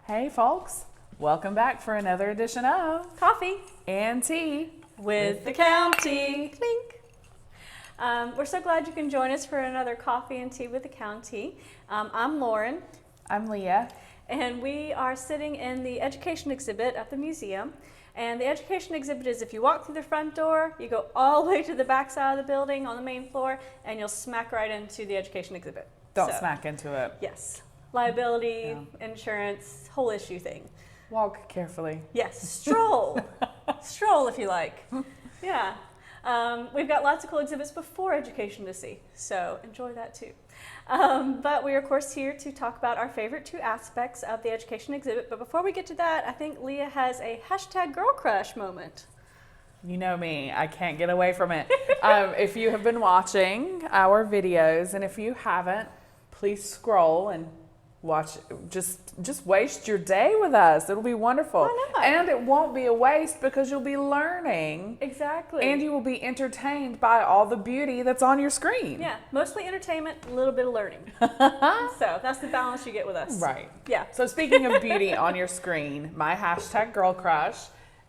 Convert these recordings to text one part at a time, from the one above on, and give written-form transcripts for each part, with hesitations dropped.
Hey folks, welcome back for another edition of Coffee and Tea with the County. Clink. We're so glad you can join us for another Coffee and Tea with the County. I'm Lauren. I'm Leah. And we are sitting in the education exhibit at the museum. And the education exhibit is if you walk through the front door, you go all the way to the back side of the building on the main floor, and you'll smack right into the education exhibit. Don't smack into it. Yes. Liability, insurance, whole issue thing. Walk carefully. Yes, stroll. Stroll if you like. Yeah. We've got lots of cool exhibits before education to see, so enjoy that too. But we are, of course, here to talk about our favorite two aspects of the education exhibit. But before we get to that, I think Leah has a hashtag girl crush moment. You know me, I can't get away from it. If you have been watching our videos, and if you haven't, please scroll and watch. Just waste your day with us. It'll be wonderful. Why not? And it won't be a waste because you'll be learning. Exactly. And you will be entertained by all the beauty that's on your screen. Yeah, mostly entertainment, a little bit of learning. So that's the balance you get with us. Right. Yeah. So speaking of beauty on your screen, my hashtag girl crush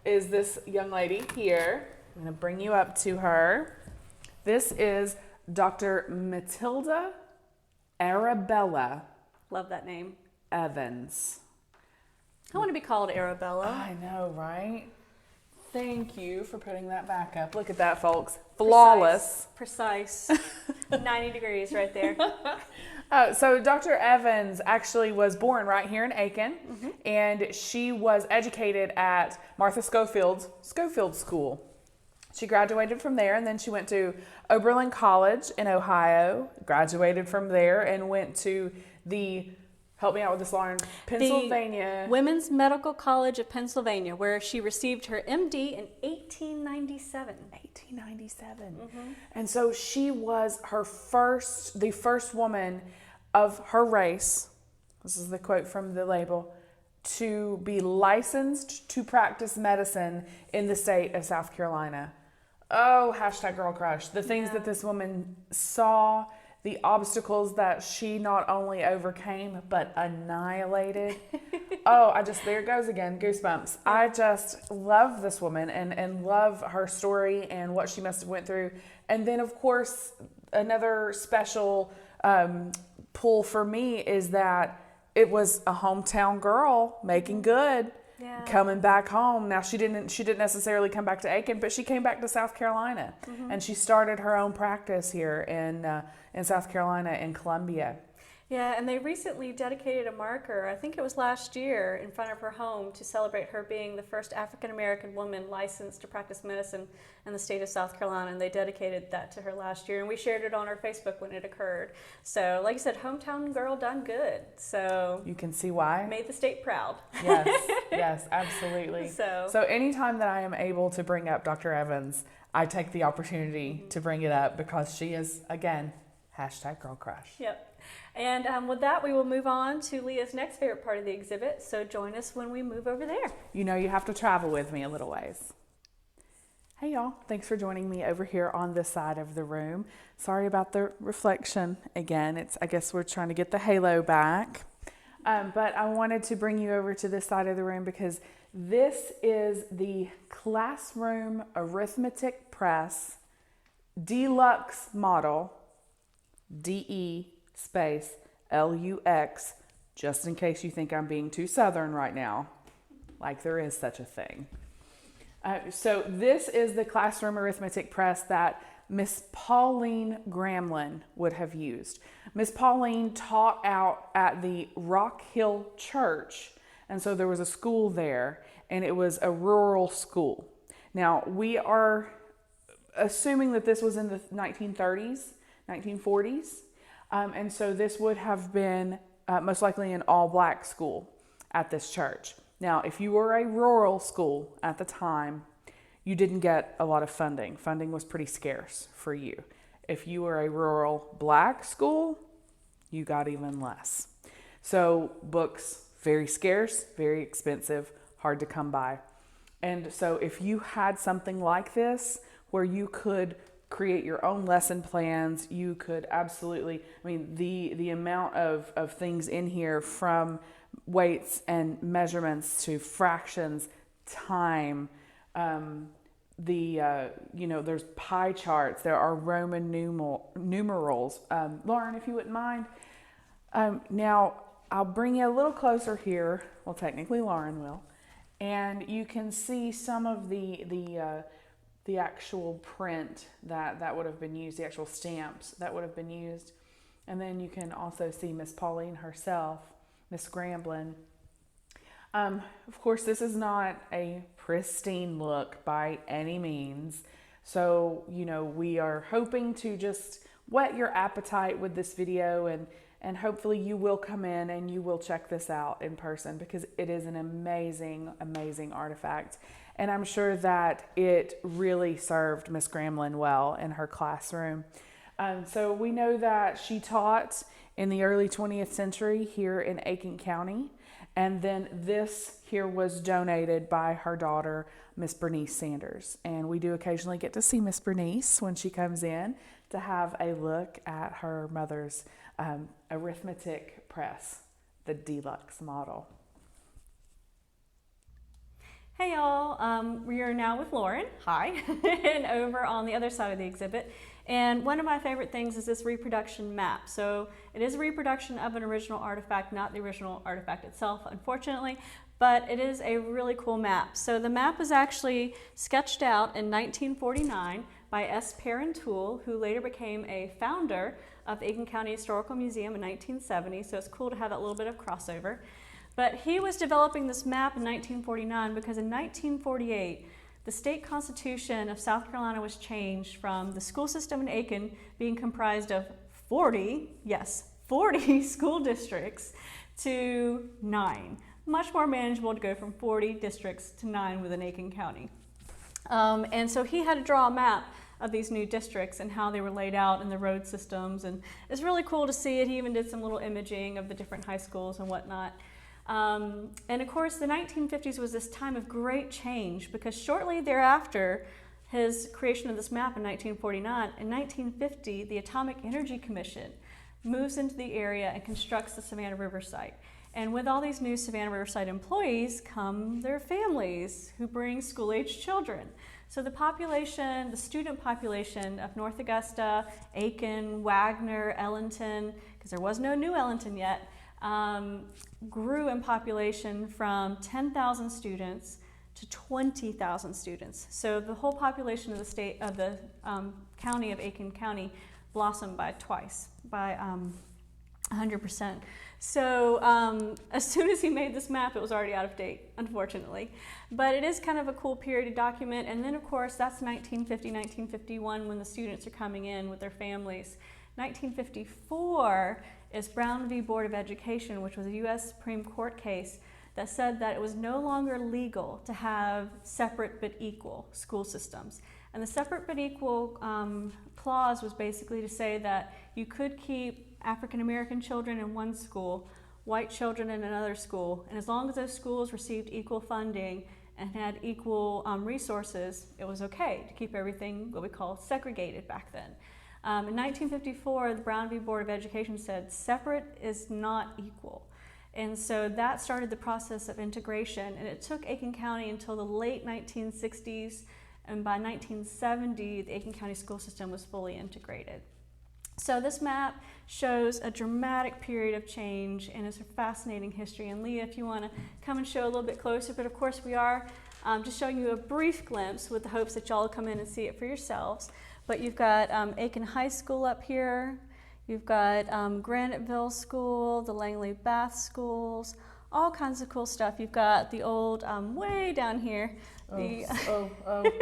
is this young lady here. I'm going to bring you up to her. This is Dr. Matilda Arabella Love that name. Evans. I want to be called Arabella. I know, right? Thank you for putting that back up. Look at that, folks. Flawless. Precise. 90 degrees right there. So Dr. Evans actually was born right here in Aiken, and she was educated at Martha Schofield's Schofield School. She graduated from there, and then she went to Oberlin College in Ohio, graduated from there, and went to the, help me out with this, Lauren, Pennsylvania. The Women's Medical College of Pennsylvania, where she received her MD in 1897. 1897. And so she was the first woman of her race, this is the quote from the label, to be licensed to practice medicine in the state of South Carolina. Oh, hashtag girl crush. The things that this woman saw, the obstacles that she not only overcame, but annihilated. There it goes again, goosebumps. I just love this woman and love her story and what she must have went through. And then, of course, another special pull for me is that it was a hometown girl making good. Yeah. Coming back home. Now she didn't necessarily come back to Aiken, but she came back to South Carolina, and she started her own practice here in South Carolina in Columbia. Yeah, and they recently dedicated a marker, I think it was last year, in front of her home to celebrate her being the first African-American woman licensed to practice medicine in the state of South Carolina, and they dedicated that to her last year, and we shared it on our Facebook when it occurred. So, like you said, hometown girl done good. So You can see why. made the state proud. Yes, absolutely. So anytime that I am able to bring up Dr. Evans, I take the opportunity to bring it up because she is, again, hashtag girl crush. Yep. And with that, we will move on to Leah's next favorite part of the exhibit. So join us when we move over there. You know you have to travel with me a little ways. Hey y'all, thanks for joining me over here on this side of the room. Sorry about the reflection again. I guess we're trying to get the halo back. But I wanted to bring you over to this side of the room because this is the Classroom Arithmetic Press Deluxe Model, DE space LUX, just in case you think I'm being too Southern right now, like there is such a thing. So this is the Classroom Arithmetic Press that Miss Pauline Gramlin would have used. Miss Pauline taught out at the Rock Hill Church, and so there was a school there, and it was a rural school. Now, we are assuming that this was in the 1930s, 1940s, and so this would have been most likely an all-black school at this church. Now, if you were a rural school at the time, you didn't get a lot of funding. Funding was pretty scarce for you. If you were a rural black school, you got even less. So books, very scarce, very expensive, hard to come by. And so if you had something like this where you could create your own lesson plans, you could absolutely, the amount of things in here from weights and measurements to fractions, time, there's pie charts, there are Roman numerals. Lauren, if you wouldn't mind. Now, I'll bring you a little closer here. Well, technically Lauren will. And you can see some of the actual print that would have been used, the actual stamps that would have been used. And then you can also see Miss Pauline herself, Miss Gramblin. Of course, this is not a pristine look by any means. So, we are hoping to just whet your appetite with this video, and hopefully you will come in and you will check this out in person, because it is an amazing, amazing artifact. And I'm sure that it really served Miss Gramblin well in her classroom. So we know that she taught in the early 20th century here in Aiken County. And then this here was donated by her daughter, Miss Bernice Sanders. And we do occasionally get to see Miss Bernice when she comes in to have a look at her mother's arithmetic press, the deluxe model. Hey y'all, we are now with Lauren, hi, and over on the other side of the exhibit. And one of my favorite things is this reproduction map. So it is a reproduction of an original artifact, not the original artifact itself, unfortunately, but it is a really cool map. So the map was actually sketched out in 1949 by S. Perrin Toole, who later became a founder of the Aiken County Historical Museum in 1970. So it's cool to have that little bit of crossover. But he was developing this map in 1949 because in 1948, the state constitution of South Carolina was changed from the school system in Aiken being comprised of 40 school districts to 9. Much more manageable to go from 40 districts to 9 within Aiken County. And so he had to draw a map of these new districts and how they were laid out in the road systems. And it's really cool to see it. He even did some little imaging of the different high schools and whatnot. And of course, the 1950s was this time of great change, because shortly thereafter, his creation of this map in 1949, in 1950, the Atomic Energy Commission moves into the area and constructs the Savannah River site. And with all these new Savannah Riverside employees come their families who bring school-aged children. So the population, the student population of North Augusta, Aiken, Wagner, Ellington, because there was no new Ellington yet, grew in population from 10,000 students to 20,000 students. So the whole population of the state of the county of Aiken County blossomed by 100%. So as soon as he made this map, it was already out of date, unfortunately. But it is kind of a cool period to document. And then, of course, that's 1950, 1951 when the students are coming in with their families. 1954 is Brown v. Board of Education, which was a U.S. Supreme Court case that said that it was no longer legal to have separate but equal school systems. And the separate but equal clause was basically to say that you could keep African American children in one school, white children in another school, and as long as those schools received equal funding and had equal resources, it was okay to keep everything what we call segregated back then. In 1954, the Brown v. Board of Education said separate is not equal. And so that started the process of integration, and it took Aiken County until the late 1960s, and by 1970, the Aiken County school system was fully integrated. So this map shows a dramatic period of change, and it's a fascinating history. And Leah, if you want to come and show a little bit closer, but of course we are just showing you a brief glimpse with the hopes that y'all will come in and see it for yourselves. But you've got Aiken High School up here, you've got Graniteville School, the Langley Bath Schools, all kinds of cool stuff. You've got the old, way down here. It's okay,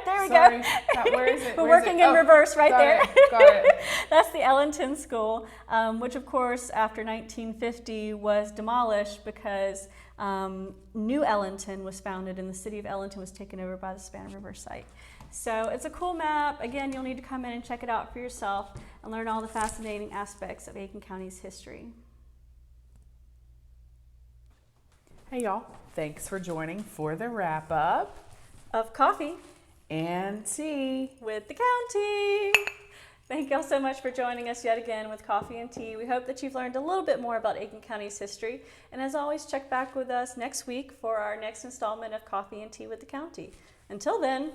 there we Sorry. go. Where is it? We're working in reverse right there. Got it. That's the Ellington School, which of course after 1950 was demolished because New Ellington was founded and the city of Ellington was taken over by the Savannah River site. So it's a cool map. Again, you'll need to come in and check it out for yourself and learn all the fascinating aspects of Aiken County's history. Hey y'all, thanks for joining for the wrap up Of coffee and tea with the county. Thank y'all so much for joining us yet again with Coffee and Tea. We hope that you've learned a little bit more about Aiken County's history. And as always, check back with us next week for our next installment of Coffee and Tea with the County. Until then,